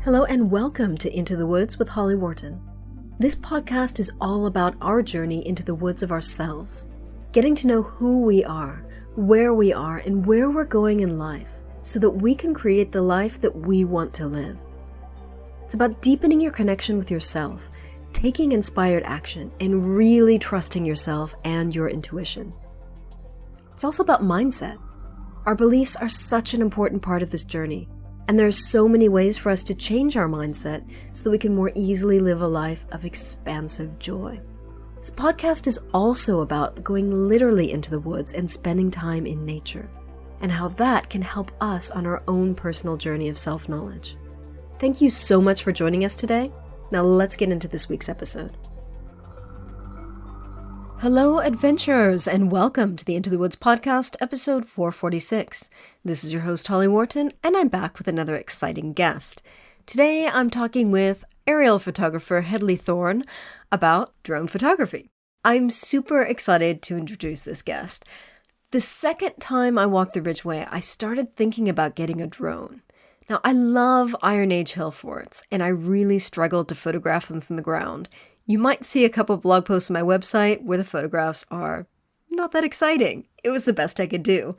Hello and welcome to Into the Woods with Holly Wharton. This podcast is all about our journey into the woods of ourselves, getting to know who we are, where we are, and where we're going in life so that we can create the life that we want to live. It's about deepening your connection with yourself, taking inspired action, and really trusting yourself and your intuition. It's also about mindset. Our beliefs are such an important part of this journey. And there are so many ways for us to change our mindset so that we can more easily live a life of expansive joy. This podcast is also about going literally into the woods and spending time in nature, and how that can help us on our own personal journey of self-knowledge. Thank you so much for joining us today. Now let's get into this week's episode. Hello, adventurers, and welcome to the Into the Woods podcast, episode 446. This is your host, Holly Wharton, and I'm back with another exciting guest. Today, I'm talking with aerial photographer Hedley Thorne about drone photography. I'm super excited to introduce this guest. The second time I walked the Ridgeway, I started thinking about getting a drone. Now, I love Iron Age hill forts, and I really struggled to photograph them from the ground. You might see a couple blog posts on my website where the photographs are not that exciting. It was the best I could do.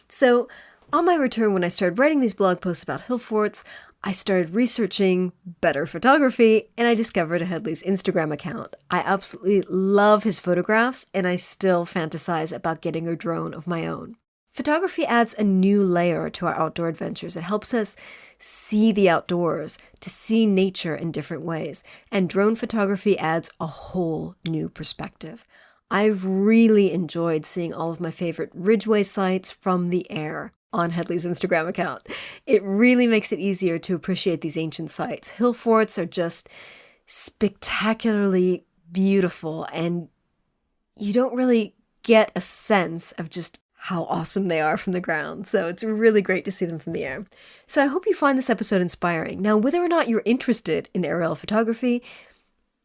So on my return, when I started writing these blog posts about hill forts, I started researching better photography, and I discovered Hedley's Instagram account. I absolutely love his photographs, and I still fantasize about getting a drone of my own. Photography adds a new layer to our outdoor adventures. It helps us see the outdoors, to see nature in different ways. And drone photography adds a whole new perspective. I've really enjoyed seeing all of my favorite Ridgeway sites from the air on Hedley's Instagram account. It really makes it easier to appreciate these ancient sites. Hill forts are just spectacularly beautiful, and you don't really get a sense of just how awesome they are from the ground. So it's really great to see them from the air. So I hope you find this episode inspiring. Now, whether or not you're interested in aerial photography,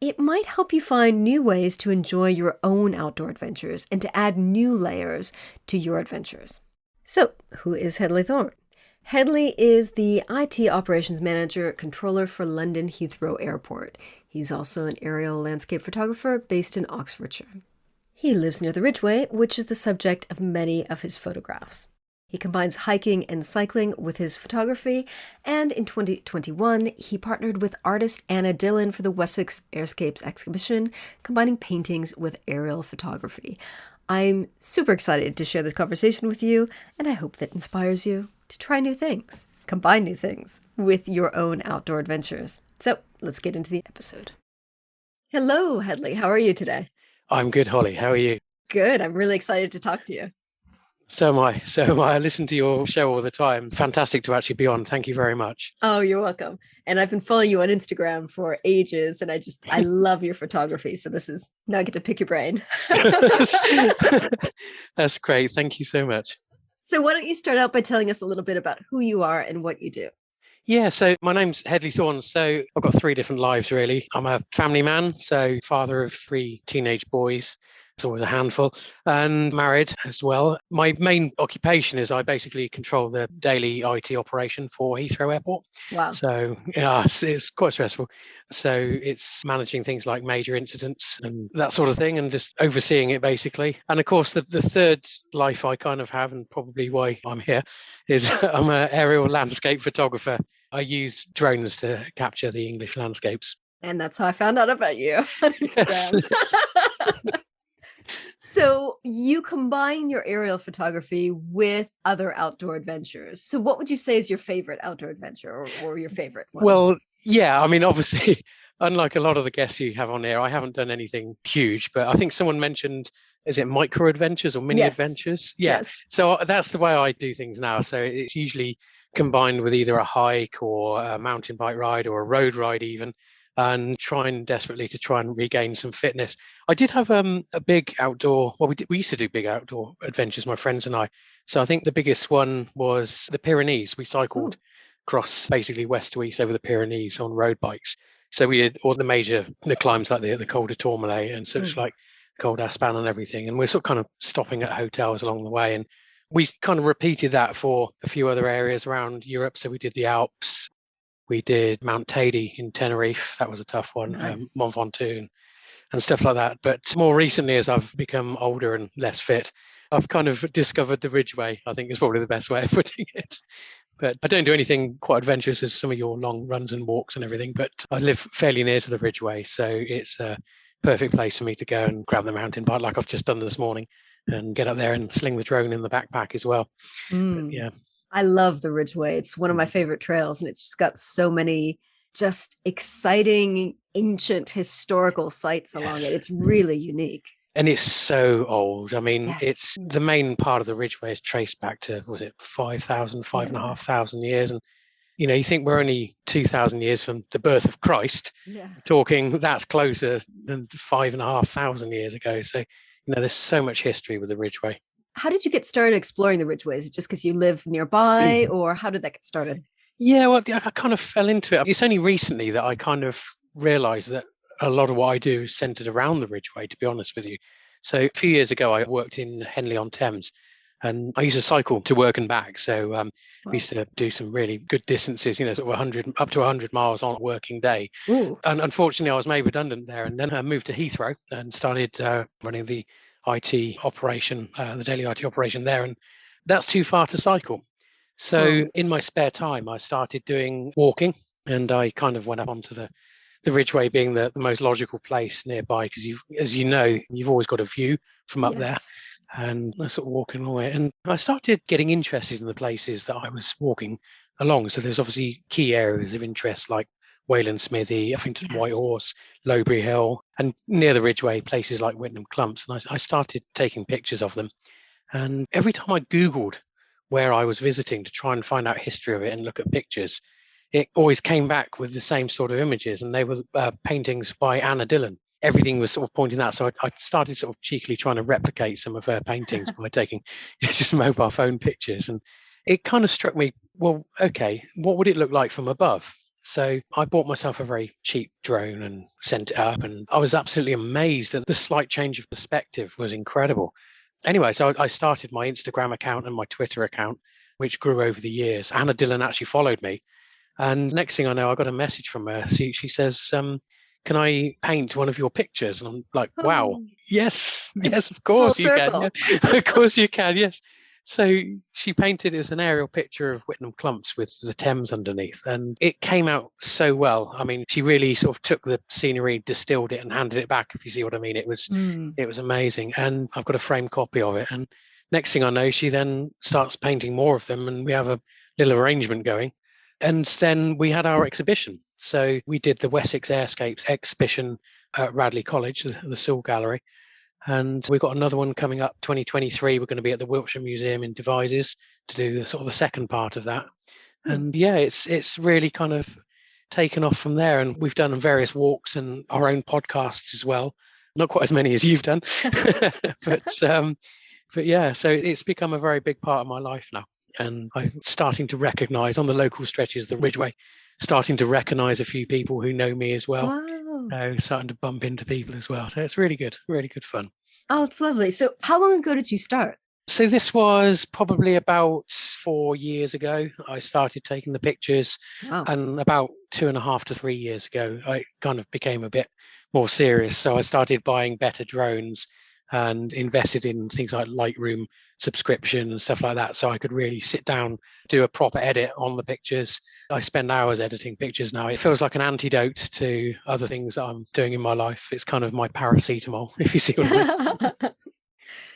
it might help you find new ways to enjoy your own outdoor adventures and to add new layers to your adventures. So, who is Hedley Thorne? Hedley is the IT operations manager controller for London Heathrow Airport. He's also an aerial landscape photographer based in Oxfordshire. He lives near the Ridgeway, which is the subject of many of his photographs. He combines hiking and cycling with his photography, and in 2021, he partnered with artist Anna Dillon for the Wessex Airscapes exhibition, combining paintings with aerial photography. I'm super excited to share this conversation with you, and I hope that inspires you to try new things, combine new things with your own outdoor adventures. So let's get into the episode. Hello, Hedley. How are you today? I'm good, Holly. How are you? Good. I'm really excited to talk to you. So am I. I listen to your show all the time. Fantastic to actually be on. Thank you very much. Oh, you're welcome. And I've been following you on Instagram for ages, and I love your photography. So now I get to pick your brain. That's great. Thank you so much. So why don't you start out by telling us a little bit about who you are and what you do? Yeah, so my name's Hedley Thorne. So I've got 3 different lives, really. I'm a family man, so father of 3 teenage boys. It's always a handful, and married as well. My main occupation is I basically control the daily IT operation for Heathrow Airport. Wow. So yeah, it's quite stressful. So it's managing things like major incidents and that sort of thing, and just overseeing it basically. And of course, the third life I kind of have, and probably why I'm here, is I'm an aerial landscape photographer. I use drones to capture the English landscapes. And that's how I found out about you on Instagram. Yes. So you combine your aerial photography with other outdoor adventures. So what would you say is your favorite outdoor adventure or your favorite ones? Well, yeah, I mean, obviously, unlike a lot of the guests you have on here, I haven't done anything huge, but I think someone mentioned, is it micro adventures or mini adventures? Yeah. Yes. So that's the way I do things now. So it's usually combined with either a hike or a mountain bike ride or a road ride even, and trying desperately to try and regain some fitness. I did have a big outdoor, we used to do big outdoor adventures, my friends and I. So I think the biggest one was the Pyrenees. We cycled across basically west to east over the Pyrenees on road bikes. So we did all the climbs like the Col de Tourmalet and such like Col d'Aspan and everything. And we're sort of kind of stopping at hotels along the way. And we kind of repeated that for a few other areas around Europe. So we did the Alps, We did Mount Teide in Tenerife. That was a tough one. Nice. Mont Ventoux and stuff like that. But more recently, as I've become older and less fit, I've kind of discovered the Ridgeway, I think is probably the best way of putting it. But I don't do anything quite adventurous as some of your long runs and walks and everything, but I live fairly near to the Ridgeway, so it's a perfect place for me to go and grab the mountain bike like I've just done this morning and get up there and sling the drone in the backpack as well. Yeah. I love the Ridgeway. It's one of my favorite trails, and it's just got so many just exciting, ancient, historical sites along it. It's really unique. And it's so old. I mean, it's the main part of the Ridgeway is traced back to, was it 5,000, 5,500 years? And, you think we're only 2,000 years from the birth of Christ, talking that's closer than 5,500 years ago. So, there's so much history with the Ridgeway. How did you get started exploring the Ridgeway? Is it just because you live nearby, or how did that get started? Yeah, well, I kind of fell into it. It's only recently that I kind of realized that a lot of what I do is centered around the Ridgeway, to be honest with you. So a few years ago, I worked in Henley-on-Thames, and I used to cycle to work and back. So we used to do some really good distances, sort of 100 up to 100 miles on a working day. Ooh. And unfortunately, I was made redundant there, and then I moved to Heathrow and started running the IT operation, the daily IT operation there, and that's too far to cycle. So in my spare time, I started doing walking, and I kind of went up onto the Ridgeway, being the most logical place nearby, because you've always got a view from up there, and I sort of walking away, and I started getting interested in the places that I was walking along. So there's obviously key areas of interest like Wayland Smithy, Uffington White Horse, Lowbury Hill, and near the Ridgeway, places like Whitnham Clumps. And I started taking pictures of them. And every time I Googled where I was visiting to try and find out history of it and look at pictures, it always came back with the same sort of images. And they were paintings by Anna Dillon. Everything was sort of pointing that. So I started sort of cheekily trying to replicate some of her paintings by taking just mobile phone pictures. And it kind of struck me, well, okay, what would it look like from above? So I bought myself a very cheap drone and sent it up, and I was absolutely amazed that the slight change of perspective was incredible. Anyway, so I started my Instagram account and my Twitter account, which grew over the years. Anna Dillon actually followed me. And next thing I know, I got a message from her. She says, can I paint one of your pictures? And I'm like, wow, yes, of course you can. Yeah. Of course you can, yes. So she painted it as an aerial picture of Whitnham Clumps with the Thames underneath, and it came out so well. I mean, she really sort of took the scenery, distilled it, and handed it back, if you see what I mean. It was amazing, and I've got a framed copy of it. And next thing I know, she then starts painting more of them, and we have a little arrangement going. And then we had our exhibition. So we did the Wessex Airscapes exhibition at Radley College, the Sewell Gallery. And we've got another one coming up, 2023. We're going to be at the Wiltshire Museum in Devizes to do the second part of that. And yeah, it's really kind of taken off from there. And we've done various walks and our own podcasts as well. Not quite as many as you've done, but yeah, so it's become a very big part of my life now. And I'm starting to recognize on the local stretches of the Ridgeway, starting to recognize a few people who know me as well. Wow. Starting to bump into people as well. So it's really good fun. Oh, it's lovely. So how long ago did you start? So this was probably about 4 years ago. I started taking the pictures. Wow. And about 2.5 to 3 years ago, I kind of became a bit more serious. So I started buying better drones and invested in things like Lightroom subscription and stuff like that, so I could really sit down, do a proper edit on the pictures. I spend hours editing pictures now. It feels like an antidote to other things that I'm doing in my life. It's kind of my paracetamol, if you see what I mean.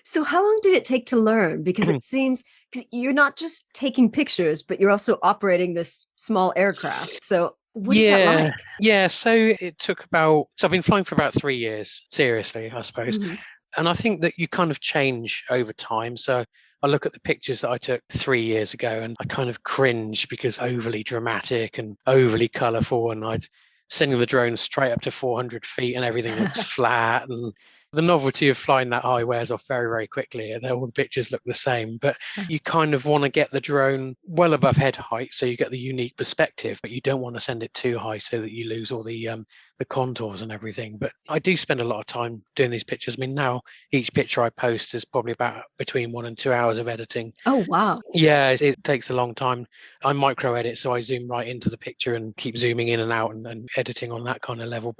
So how long did it take to learn? Because it seems, because you're not just taking pictures, but you're also operating this small aircraft. So what is that like? Yeah, so it took so I've been flying for about 3 years, seriously, I suppose. Mm-hmm. And I think that you kind of change over time. So I look at the pictures that I took 3 years ago and I kind of cringe because overly dramatic and overly colourful. And I'd sending the drone straight up to 400 feet and everything looks flat. And The novelty of flying that high wears off very, very quickly. All the pictures look the same, but you kind of want to get the drone well above head height so you get the unique perspective, but you don't want to send it too high so that you lose all the contours and everything. But I do spend a lot of time doing these pictures. I mean, now each picture I post is probably about between 1 and 2 hours of editing. Oh, wow. Yeah, it takes a long time. I micro edit, so I zoom right into the picture and keep zooming in and out and editing on that kind of level.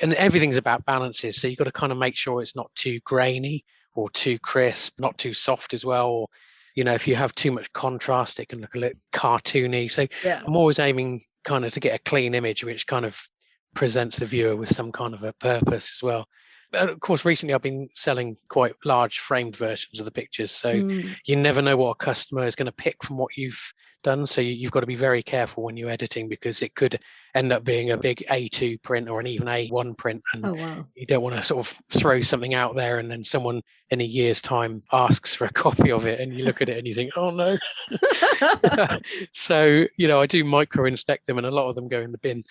And everything's about balances. So you've got to kind of make sure it's not too grainy or too crisp, not too soft as well. Or, if you have too much contrast, it can look a little cartoony. So I'm always aiming kind of to get a clean image, which kind of presents the viewer with some kind of a purpose as well. And of course, recently I've been selling quite large framed versions of the pictures. So you never know what a customer is going to pick from what you've done. So you've got to be very careful when you're editing, because it could end up being a big A2 print or an even A1 print. And you don't want to sort of throw something out there and then someone in a year's time asks for a copy of it and you look at it and you think, oh no. So, I do micro inspect them and a lot of them go in the bin.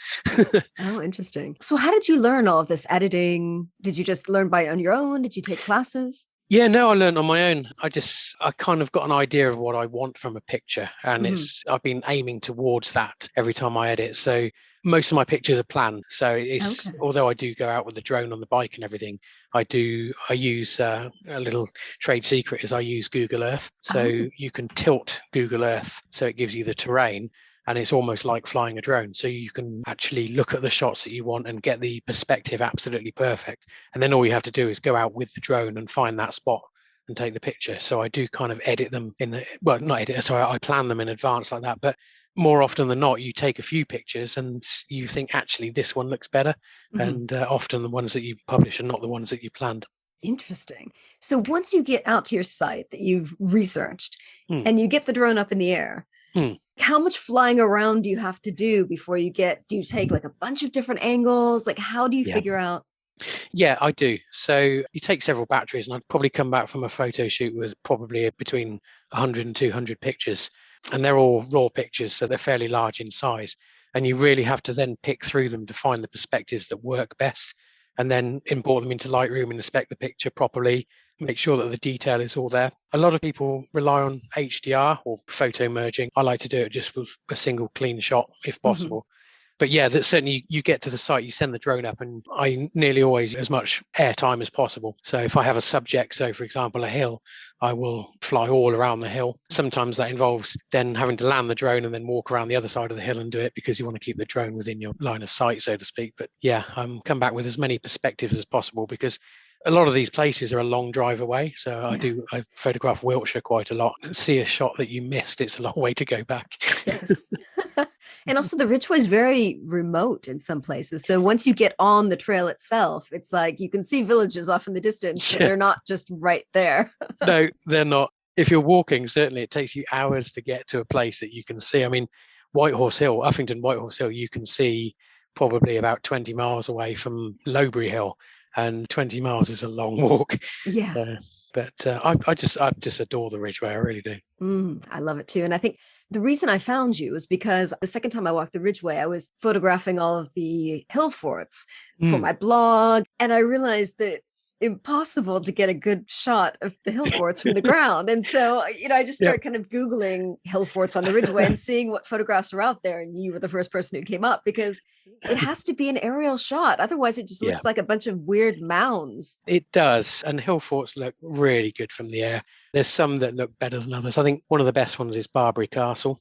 Oh, interesting. So how did you learn all of this editing? Did you just learn by on your own? Did you take classes? Yeah, no, I learned on my own. I kind of got an idea of what I want from a picture, and I've been aiming towards that every time I edit. So most of my pictures are planned. So although I do go out with the drone on the bike and everything, I use a little trade secret is I use Google Earth. So you can tilt Google Earth so it gives you the terrain. And it's almost like flying a drone. So you can actually look at the shots that you want and get the perspective absolutely perfect. And then all you have to do is go out with the drone and find that spot and take the picture. So I do kind of edit them I plan them in advance like that. But more often than not, you take a few pictures and you think, actually, this one looks better. And often the ones that you publish are not the ones that you planned. Interesting. So once you get out to your site that you've researched and you get the drone up in the air, how much flying around do you have to do before do you take like a bunch of different angles? Like, how do you figure out? Yeah, I do. So you take several batteries, and I'd probably come back from a photo shoot with probably between 100 and 200 pictures. And they're all raw pictures, so they're fairly large in size. And you really have to then pick through them to find the perspectives that work best, and then import them into Lightroom and inspect the picture properly, make sure that the detail is all there. A lot of people rely on HDR or photo merging. I like to do it just with a single clean shot if possible. But yeah, that certainly you get to the site, you send the drone up, and I nearly always as much air time as possible. So if I have a subject, so for example, a hill, I will fly all around the hill. Sometimes that involves then having to land the drone and then walk around the other side of the hill and do it, because you want to keep the drone within your line of sight, so to speak. But yeah, come back with as many perspectives as possible, because a lot of these places are a long drive away. So I photograph Wiltshire quite a lot. See a shot that you missed, it's a long way to go back. Yes. And also the Ridgeway is very remote in some places. So once you get on the trail itself, it's like you can see villages off in the distance, but they're not just right there. No, they're not. If you're walking, certainly it takes you hours to get to a place that you can see. I mean, Uffington Whitehorse Hill, you can see probably about 20 miles away from Lowbury Hill, and 20 miles is a long walk. Yeah. But I just adore the Ridgeway. I really do. I love it too. And I think the reason I found you was because the second time I walked the Ridgeway, I was photographing all of the hill forts for my blog. And I realized that it's impossible to get a good shot of the hill forts from the ground. And so, I just started kind of Googling hill forts on the Ridgeway and seeing what photographs are out there. And you were the first person who came up, because it has to be an aerial shot. Otherwise, it just looks like a bunch of weird mounds. It does. And hill forts look really good from the air. There's some that look better than others. I think one of the best ones is Barbary Castle,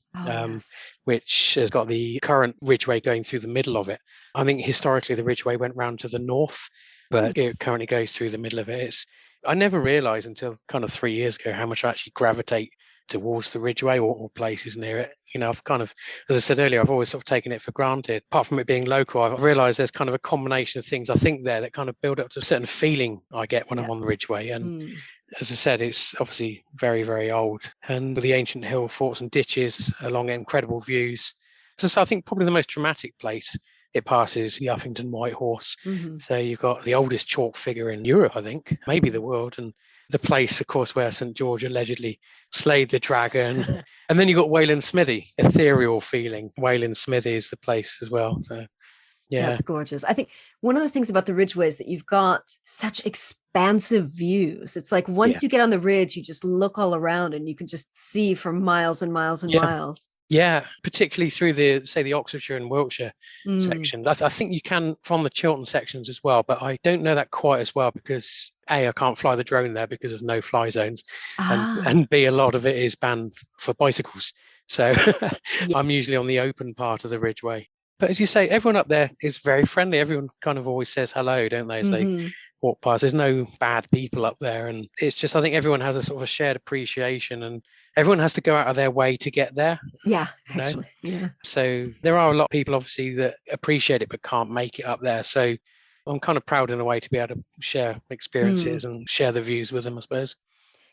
which has got the current Ridgeway going through the middle of it. I think historically the Ridgeway went round to the north, but it currently goes through the middle of it. I never realised until kind of 3 years ago how much I actually gravitate towards the Ridgeway or places near it. I've kind of, as I said earlier, I've always sort of taken it for granted. Apart from it being local, I've realised there's kind of a combination of things I think there that kind of build up to a certain feeling I get when I'm on the Ridgeway. And as I said, it's obviously very, very old. And with the ancient hill forts and ditches along it, incredible views. So I think probably the most dramatic place it passes the Uffington Whitehorse. So you've got the oldest chalk figure in Europe, I think, maybe the world. And the place, of course, where St. George allegedly slayed the dragon. And then you've got Wayland Smithy, ethereal feeling. Wayland Smithy is the place as well. So, yeah. That's gorgeous. I think one of the things about the Ridgeway is that you've got such expansive views. It's like once you get on the ridge, you just look all around and you can just see for miles and miles and miles. Yeah, particularly through the Oxfordshire and Wiltshire section. I think you can from the Chiltern sections as well, but I don't know that quite as well because A, I can't fly the drone there because of no fly zones, and B, a lot of it is banned for bicycles. So I'm usually on the open part of the Ridgeway. But as you say, everyone up there is very friendly. Everyone kind of always says hello, don't they, as they walk past. There's no bad people up there. And it's just, I think everyone has a sort of a shared appreciation and everyone has to go out of their way to get there. Yeah, actually. Yeah. So there are a lot of people, obviously, that appreciate it but can't make it up there. So I'm kind of proud in a way to be able to share experiences and share the views with them, I suppose.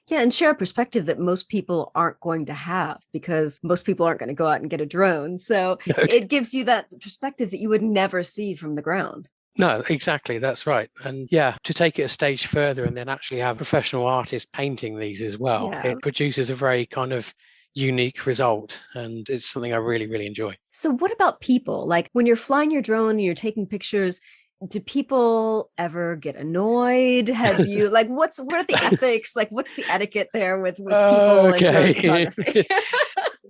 Yeah, and share a perspective that most people aren't going to have because most people aren't going to go out and get a drone. So it gives you that perspective that you would never see from the ground. No, exactly. That's right. And yeah, to take it a stage further and then actually have professional artists painting these as well, it produces a very kind of unique result. And it's something I really, really enjoy. So what about people? Like when you're flying your drone and you're taking pictures, do people ever get annoyed? Have you what are the ethics? Like what's the etiquette there with people and drone photography?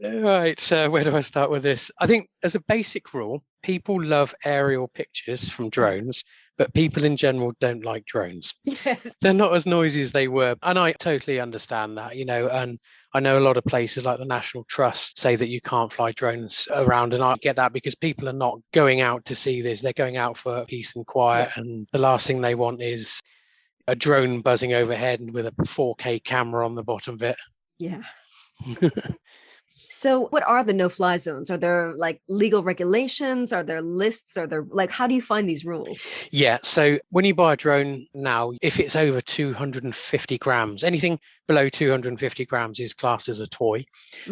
Right. So where do I start with this? I think as a basic rule, people love aerial pictures from drones, but people in general don't like drones. Yes. They're not as noisy as they were. And I totally understand that, and I know a lot of places like the National Trust say that you can't fly drones around. And I get that because people are not going out to see this. They're going out for peace and quiet. Yeah. And the last thing they want is a drone buzzing overhead with a 4K camera on the bottom of it. Yeah. So what are the no-fly zones? Are there like legal regulations? Are there lists? Are there how do you find these rules? Yeah, so when you buy a drone now, if it's over 250 grams, anything below 250 grams is classed as a toy,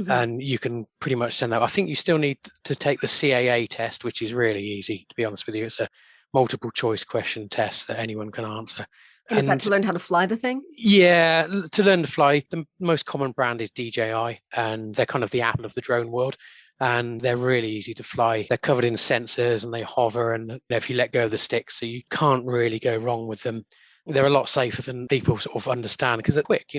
and you can pretty much send that. I think you still need to take the CAA test, which is really easy, to be honest with you. It's a multiple choice question test that anyone can answer. And is that to learn how to fly the thing? Yeah, to learn to fly. The most common brand is DJI, and they're kind of the Apple of the drone world. And they're really easy to fly. They're covered in sensors and they hover. And if you let go of the stick, so you can't really go wrong with them. They're a lot safer than people sort of understand because they're quick.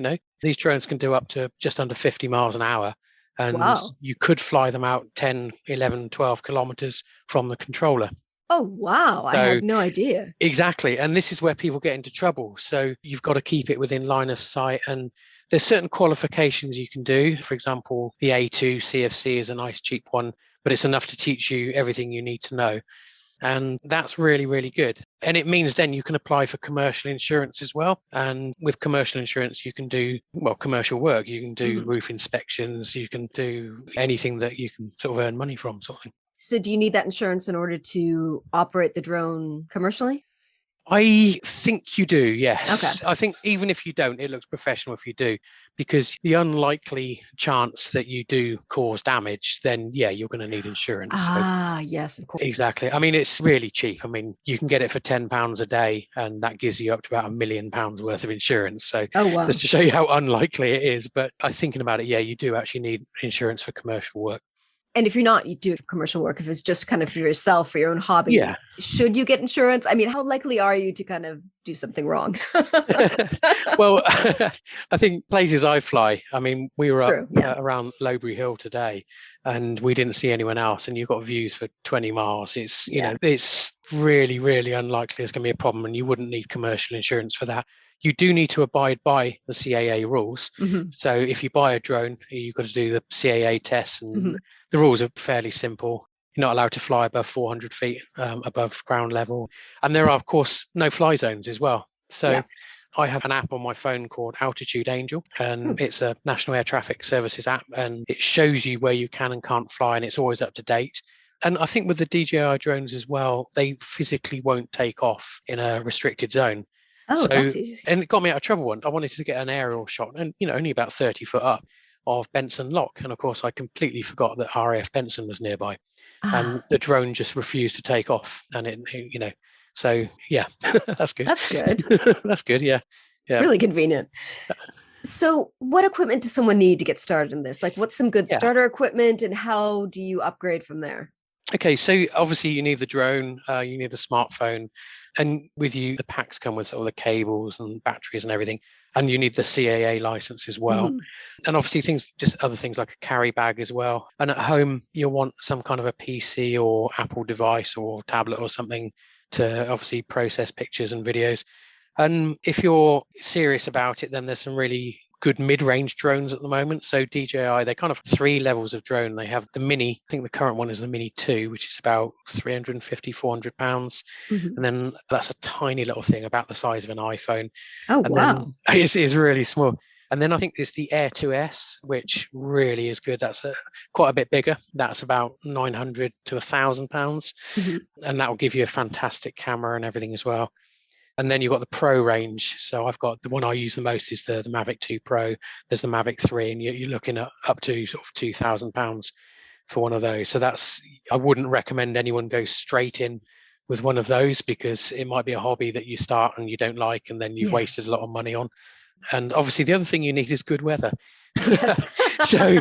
These drones can do up to just under 50 miles an hour. And you could fly them out 10, 11, 12 kilometers from the controller. Oh, wow. I had no idea. Exactly. And this is where people get into trouble. So you've got to keep it within line of sight. And there's certain qualifications you can do. For example, the A2 CFC is a nice cheap one, but it's enough to teach you everything you need to know. And that's really, really good. And it means then you can apply for commercial insurance as well. And with commercial insurance, you can do, commercial work. You can do roof inspections. You can do anything that you can sort of earn money from, sort of thing. So do you need that insurance in order to operate the drone commercially? I think you do, yes. Okay. I think even if you don't, it looks professional if you do, because the unlikely chance that you do cause damage, then you're going to need insurance. Yes, of course. Exactly. I mean, it's really cheap. I mean, you can get it for £10 a day, and that gives you up to about £1 million worth of insurance. So just to show you how unlikely it is. But I'm thinking about it, you do actually need insurance for commercial work. And if you're not, you do it for commercial work. If it's just kind of for yourself, for your own hobby, should you get insurance? I mean, how likely are you to kind of do something wrong? Well, I think places I fly, I mean, we were up around Lowbury Hill today and we didn't see anyone else, and you've got views for 20 miles. It's, it's really, really unlikely there's going to be a problem, and you wouldn't need commercial insurance for that. You do need to abide by the CAA rules. So if you buy a drone, you've got to do the CAA tests, and the rules are fairly simple. You're not allowed to fly above 400 feet above ground level. And there are, of course, no fly zones as well. So I have an app on my phone called Altitude Angel, and it's a National Air Traffic Services app, and it shows you where you can and can't fly, and it's always up to date. And I think with the DJI drones as well, they physically won't take off in a restricted zone. Oh, that's easy. And it got me out of trouble once. I wanted to get an aerial shot, and only about 30 foot up, of Benson Lock, and of course I completely forgot that RAF Benson was nearby, and the drone just refused to take off, and it so that's good. That's good. That's good. Yeah. Really convenient. So what equipment does someone need to get started in this? Like, what's some good starter equipment, and how do you upgrade from there? Okay, so obviously you need the drone, you need a smartphone, and with you, the packs come with all the cables and batteries and everything, and you need the CAA license as well. Mm-hmm. And obviously just other things like a carry bag as well. And at home, you'll want some kind of a PC or Apple device or tablet or something to obviously process pictures and videos. And if you're serious about it, then there's some really good mid-range drones at the moment. So DJI, they're kind of three levels of drone. They have the Mini, I think the current one is the Mini 2, which is about 350, 400 pounds. Mm-hmm. And then that's a tiny little thing about the size of an iPhone. Oh, And wow. then it's really small. And then I think there's the Air 2S, which really is good. That's quite a bit bigger. That's about 900 to £1,000. Mm-hmm. And that will give you a fantastic camera and everything as well. And then you've got the Pro range. So I've got the one I use the most is the Mavic 2 Pro. There's the Mavic 3, and you're looking at up to sort of £2,000 for one of those. So I wouldn't recommend anyone go straight in with one of those, because it might be a hobby that you start and you don't like, and then you've wasted a lot of money on. And obviously the other thing you need is good weather. Yes. So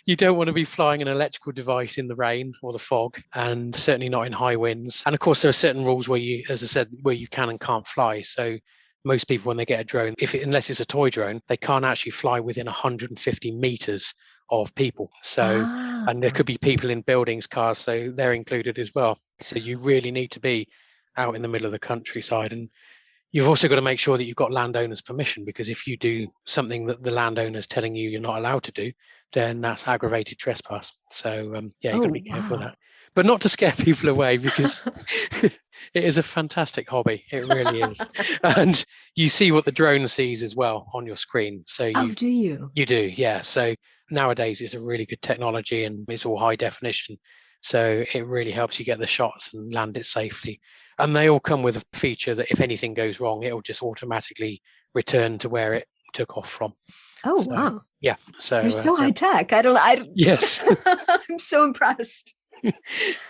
you don't want to be flying an electrical device in the rain or the fog, and certainly not in high winds. And of course, there are certain rules where you, as I said, where you can and can't fly. So most people, when they get a drone, unless it's a toy drone, they can't actually fly within 150 meters of people. So, and there could be people in buildings, cars, so they're included as well. So you really need to be out in the middle of the countryside. And you've also got to make sure that you've got landowners' permission, because if you do something that the landowner's telling you you're not allowed to do, then that's aggravated trespass. So you've got to be careful of that. But not to scare people away, because it is a fantastic hobby. It really is. And you see what the drone sees as well on your screen. So do you? You do, yeah. So nowadays it's a really good technology, and it's all high definition. So it really helps you get the shots and land it safely. And they all come with a feature that if anything goes wrong, it'll just automatically return to where it took off from. Oh, wow. Yeah. So they're so high tech. Yes. I'm so impressed.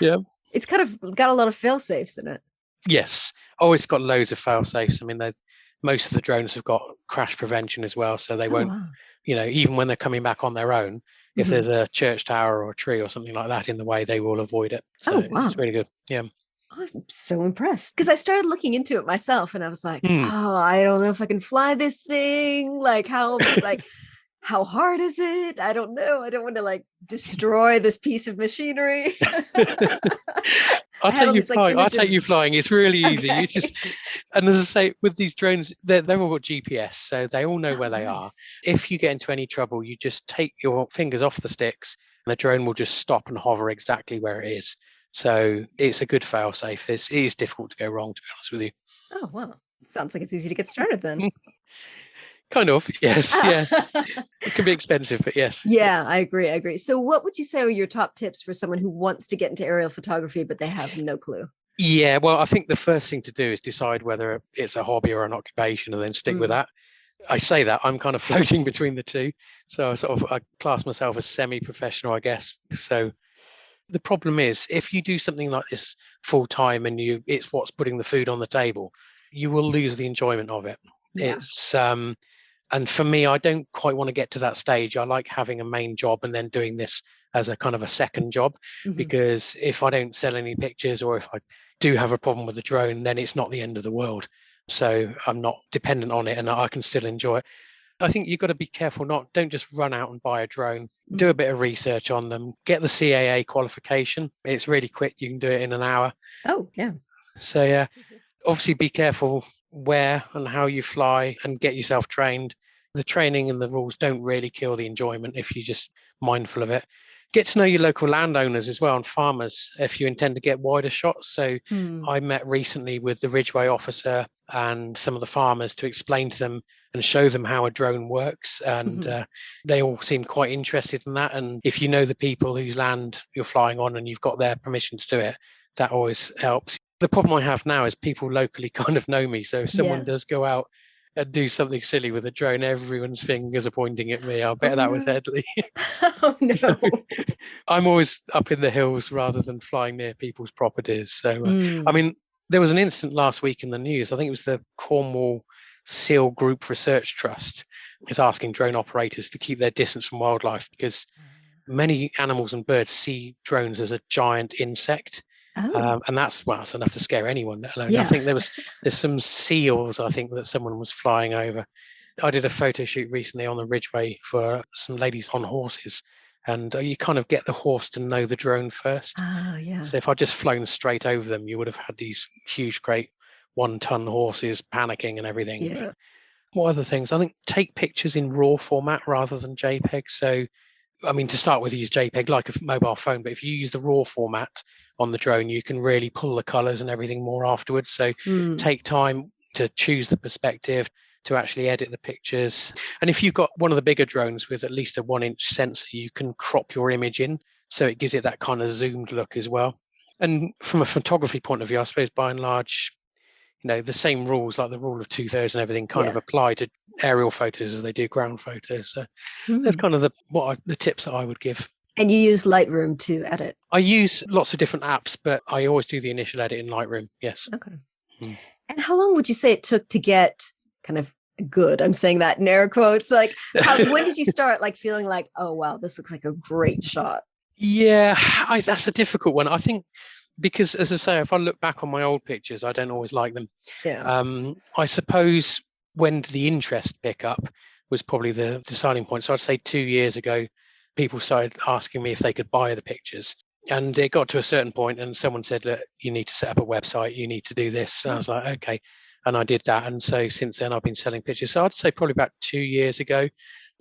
Yeah. It's kind of got a lot of fail safes in it. Yes. Oh, it's got loads of fail safes. I mean, most of the drones have got crash prevention as well. So they won't, even when they're coming back on their own, if there's a church tower or a tree or something like that in the way, they will avoid it. So it's really good. Yeah. I'm so impressed, because I started looking into it myself, and I was like, I don't know if I can fly this thing. Like how hard is it? I don't know. I don't want to destroy this piece of machinery. I'll take you flying. It's really easy. Okay. And as I say, with these drones, they're all got GPS, so they all know where they are. If you get into any trouble, you just take your fingers off the sticks, and the drone will just stop and hover exactly where it is. So it's a good fail safe. It is difficult to go wrong, to be honest with you. Oh, well, sounds like it's easy to get started then. Kind of, yes. Yeah. It can be expensive, but yes. Yeah, I agree. So what would you say are your top tips for someone who wants to get into aerial photography, but they have no clue? Yeah, well, I think the first thing to do is decide whether it's a hobby or an occupation, and then stick with that. I say that I'm kind of floating between the two. So I class myself as semi-professional, I guess. So the problem is, if you do something like this full time and it's what's putting the food on the table, you will lose the enjoyment of it. Yeah. It's and for me, I don't quite want to get to that stage. I like having a main job and then doing this as a kind of a second job, because if I don't sell any pictures, or if I do have a problem with the drone, then it's not the end of the world. So I'm not dependent on it, and I can still enjoy it. I think you've got to be careful. Don't just run out and buy a drone. Do a bit of research on them. Get the CAA qualification. It's really quick. You can do it in an hour. Oh, yeah. So, yeah, obviously be careful where and how you fly, and get yourself trained. The training and the rules don't really kill the enjoyment if you're just mindful of it. Get to know your local landowners as well, and farmers, if you intend to get wider shots. So I met recently with the Ridgeway officer and some of the farmers to explain to them and show them how a drone works. And they all seemed quite interested in that. And if you know the people whose land you're flying on and you've got their permission to do it, that always helps. The problem I have now is people locally kind of know me. So if someone does go out and do something silly with a drone, everyone's fingers are pointing at me. I bet that was Hedley. Oh, no. So I'm always up in the hills rather than flying near people's properties. So, I mean, there was an incident last week in the news. I think it was the Cornwall Seal Group Research Trust is asking drone operators to keep their distance from wildlife, because many animals and birds see drones as a giant insect. And that's enough to scare anyone, let alone. I think there's some seals, I think, that someone was flying over. I did a photo shoot recently on the Ridgeway for some ladies on horses, and you kind of get the horse to know the drone first. So if I'd just flown straight over them, you would have had these huge, great 1-ton horses panicking and everything. Yeah. What other things? I think take pictures in RAW format rather than JPEG. So, I mean, to start with, use JPEG like a mobile phone, but if you use the RAW format on the drone, you can really pull the colors and everything more afterwards. So take time to choose the perspective, to actually edit the pictures. And if you've got one of the bigger drones with at least a 1-inch sensor, you can crop your image in, so it gives it that kind of zoomed look as well. And from a photography point of view, I suppose by and large, the same rules, like the rule of 2/3 and everything, kind of apply to aerial photos as they do ground photos. So that's kind of the tips that I would give. And you use Lightroom to edit? I use lots of different apps, but I always do the initial edit in Lightroom. Yes. Okay. And how long would you say it took to get kind of good? I'm saying that in air quotes. Like, when did you start feeling like, oh wow, this looks like a great shot? Yeah, that's a difficult one. I think because, as I say, if I look back on my old pictures, I don't always like them. I suppose when the interest pick up was probably the deciding point. So I'd say 2 years ago, people started asking me if they could buy the pictures. And it got to a certain point and someone said, look, you need to set up a website, you need to do this. And I was like, okay. And I did that. And so since then, I've been selling pictures. So I'd say probably about 2 years ago.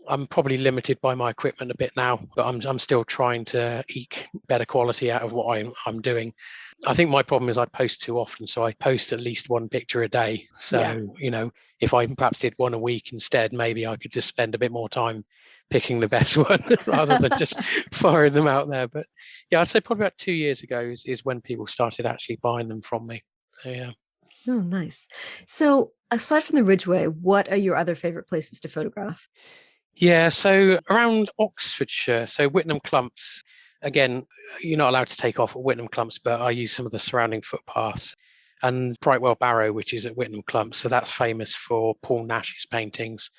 I'm probably limited by my equipment a bit now, but I'm still trying to eke better quality out of what I'm doing. I think my problem is I post too often. So I post at least one picture a day. So, if I perhaps did one a week instead, maybe I could just spend a bit more time picking the best one rather than just firing them out there. But yeah, I'd say probably about 2 years ago is when people started actually buying them from me. So, yeah. Oh, nice. So aside from the Ridgeway, what are your other favorite places to photograph? Yeah, so around Oxfordshire, so Whitnham Clumps, again, you're not allowed to take off at Whitnham Clumps, but I use some of the surrounding footpaths. And Brightwell Barrow, which is at Whitnham Clumps, so that's famous for Paul Nash's paintings.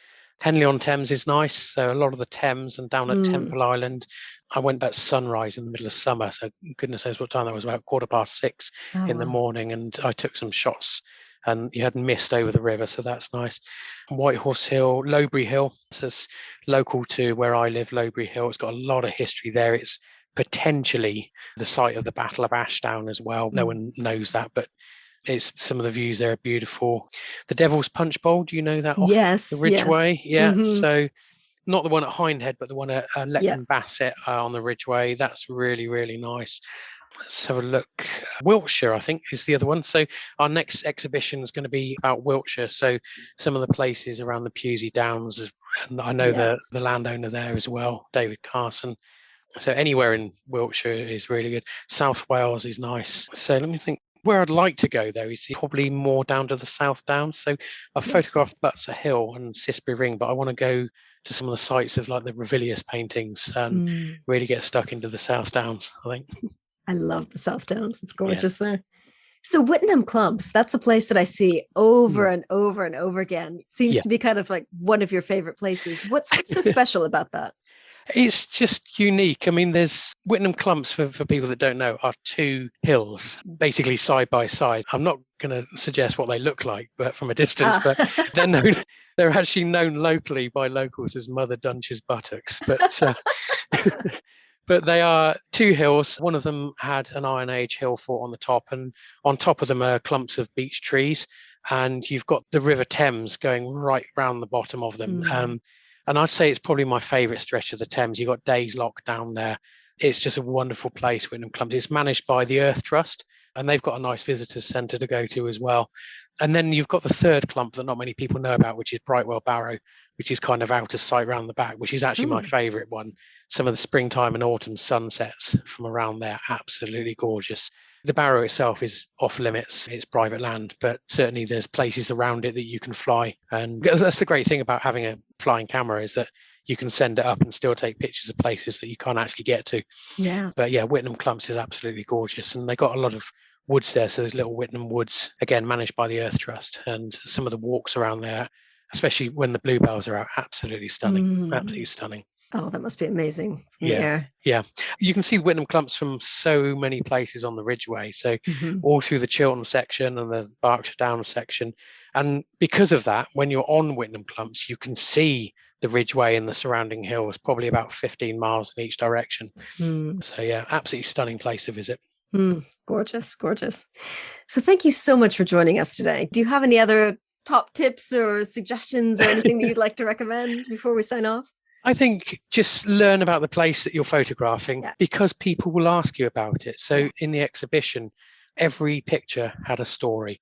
Henley-on-Thames is nice, so a lot of the Thames, and down at Temple Island, I went at sunrise in the middle of summer, so goodness knows what time that was, about 6:15 in the morning, and I took some shots. And you had mist over the river, so that's nice. Whitehorse Hill, Lowbury Hill, so it's local to where I live, Lowbury Hill. It's got a lot of history there. It's potentially the site of the Battle of Ashdown as well. No one knows that, but some of the views there are beautiful. The Devil's Punch Bowl, do you know that? Yes. The Ridgeway? Yes. Yeah, so not the one at Hindhead, but the one at Letton Bassett on the Ridgeway. That's really, really nice. Let's have a look. Wiltshire, I think, is the other one. So our next exhibition is going to be about Wiltshire. So some of the places around the Pewsey Downs, and I know the landowner there as well, David Carson. So anywhere in Wiltshire is really good. South Wales is nice. So let me think. Where I'd like to go, though, is probably more down to the South Downs. So I've photographed Butser Hill and Sisbury Ring, but I want to go to some of the sites of like the Revilius paintings and really get stuck into the South Downs, I think. I love the South Downs. It's gorgeous there. So Whitnham Clumps, that's a place that I see over and over and over again. It seems to be kind of like one of your favorite places. What's so special about that? It's just unique. I mean, there's Whitnham Clumps, for people that don't know, are two hills, basically side by side. I'm not going to suggest what they look like, but from a distance, but they're actually known locally by locals as Mother Dunch's buttocks. But but they are two hills. One of them had an Iron Age hill fort on the top, and on top of them are clumps of beech trees. And you've got the River Thames going right round the bottom of them. And I'd say it's probably my favourite stretch of the Thames. You've got Days Lock down there. It's just a wonderful place, Whitnham Clumps. It's managed by the Earth Trust, and they've got a nice visitors centre to go to as well. And then you've got the third clump that not many people know about, which is Brightwell Barrow, which is kind of out of sight round the back, which is actually my favourite one. Some of the springtime and autumn sunsets from around there, absolutely gorgeous. The Barrow itself is off limits, it's private land, but certainly there's places around it that you can fly. And that's the great thing about having a flying camera, is that you can send it up and still take pictures of places that you can't actually get to. Yeah. But yeah, Whitnham Clumps is absolutely gorgeous. And they got a lot of woods there. So there's little Whitnham Woods, again, managed by the Earth Trust. And some of the walks around there, especially when the bluebells are out, absolutely stunning. Absolutely stunning. Oh, that must be amazing from the air. Yeah. You can see Whitnam clumps from so many places on the Ridgeway. So all through the Chiltern section and the Berkshire Downs section. And because of that, when you're on Whitnam clumps, you can see the Ridgeway and the surrounding hills, probably about 15 miles in each direction. So yeah, absolutely stunning place to visit. Gorgeous, gorgeous. So thank you so much for joining us today. Do you have any other top tips or suggestions or anything that you'd like to recommend before we sign off? I think just learn about the place that you're photographing because people will ask you about it. So in the exhibition, every picture had a story.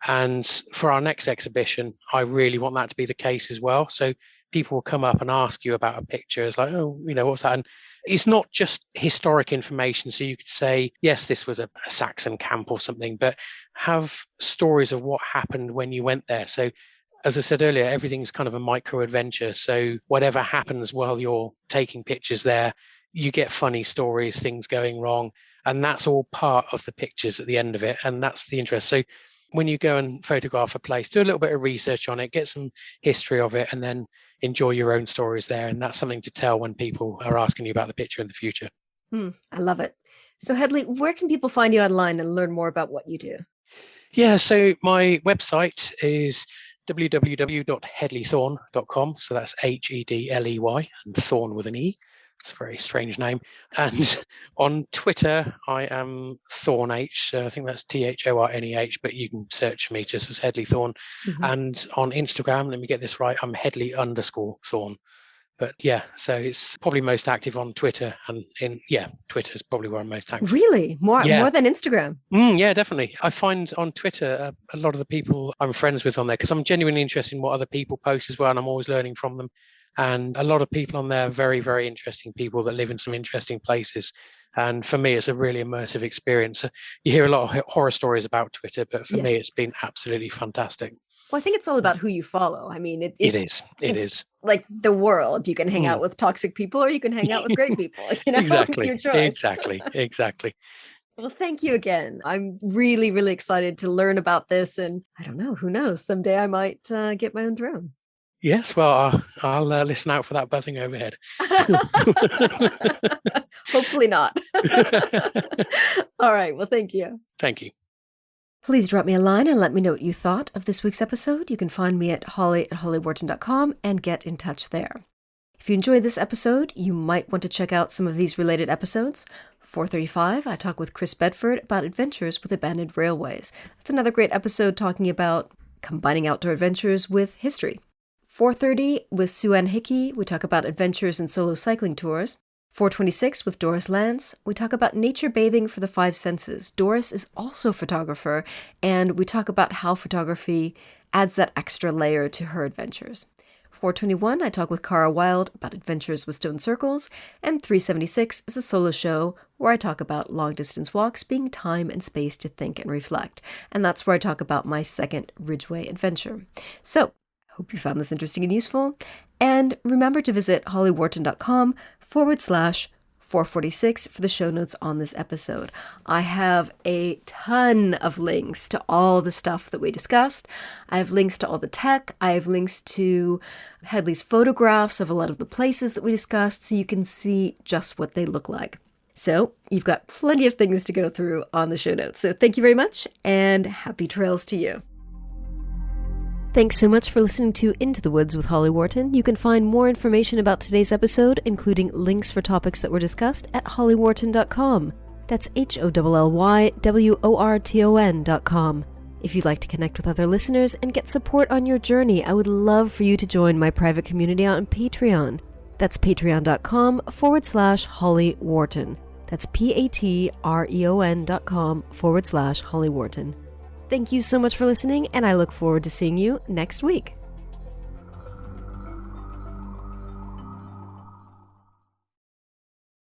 And for our next exhibition, I really want that to be the case as well. So people will come up and ask you about a picture. It's like, oh, what's that? And it's not just historic information. So you could say, yes, this was a Saxon camp or something, but have stories of what happened when you went there. So as I said earlier, everything's kind of a micro adventure. So whatever happens while you're taking pictures there, you get funny stories, things going wrong. And that's all part of the pictures at the end of it. And that's the interest. So when you go and photograph a place, do a little bit of research on it, get some history of it, and then enjoy your own stories there. And that's something to tell when people are asking you about the picture in the future. I love it. So Hedley, where can people find you online and learn more about what you do? Yeah, so my website is www.hedleythorne.com. So that's Hedley and Thorne with an E. It's a very strange name. And on Twitter, I am ThorneH. I think that's THORNEH, but you can search me just as Hedley Thorne. And on Instagram, let me get this right, I'm Hedley_Thorne. But yeah, so it's probably most active on Twitter, and Twitter is probably where I'm most active. Really? More than Instagram? Yeah, definitely. I find on Twitter a lot of the people I'm friends with on there, because I'm genuinely interested in what other people post as well, and I'm always learning from them. And a lot of people on there are very, very interesting people that live in some interesting places. And for me, it's a really immersive experience. You hear a lot of horror stories about Twitter, but for me, it's been absolutely fantastic. Well, I think it's all about who you follow. I mean, it is like the world. You can hang out with toxic people or you can hang out with great people. Exactly. It's your choice. Exactly. Well, thank you again. I'm really, really excited to learn about this. And I don't know, who knows? Someday I might get my own drone. Yes, well, I'll listen out for that buzzing overhead. Hopefully not. All right. Well, thank you. Thank you. Please drop me a line and let me know what you thought of this week's episode. You can find me at holly@hollywharton.com and get in touch there. If you enjoyed this episode, you might want to check out some of these related episodes. 435, I talk with Chris Bedford about adventures with abandoned railways. That's another great episode talking about combining outdoor adventures with history. 430 with Sue Ann Hickey, we talk about adventures and solo cycling tours. 426 with Doris Lance, we talk about nature bathing for the five senses. Doris is also a photographer, and we talk about how photography adds that extra layer to her adventures. 421, I talk with Cara Wilde about adventures with stone circles, and 376 is a solo show where I talk about long-distance walks being time and space to think and reflect, and that's where I talk about my second Ridgeway adventure. So, hope you found this interesting and useful, and remember to visit hollywharton.com/446 for the show notes on this episode. I have a ton of links to all the stuff that we discussed. I have links to all the tech. I have links to Hedley's photographs of a lot of the places that we discussed, so you can see just what they look like. So you've got plenty of things to go through on the show notes. So thank you very much, and happy trails to you. Thanks so much for listening to Into the Woods with Holly Wharton. You can find more information about today's episode, including links for topics that were discussed, at hollywharton.com. That's HOLLYWORTON.com. If you'd like to connect with other listeners and get support on your journey, I would love for you to join my private community on Patreon. That's patreon.com/Holly Wharton. That's patreon.com/Holly Wharton. Thank you so much for listening, and I look forward to seeing you next week.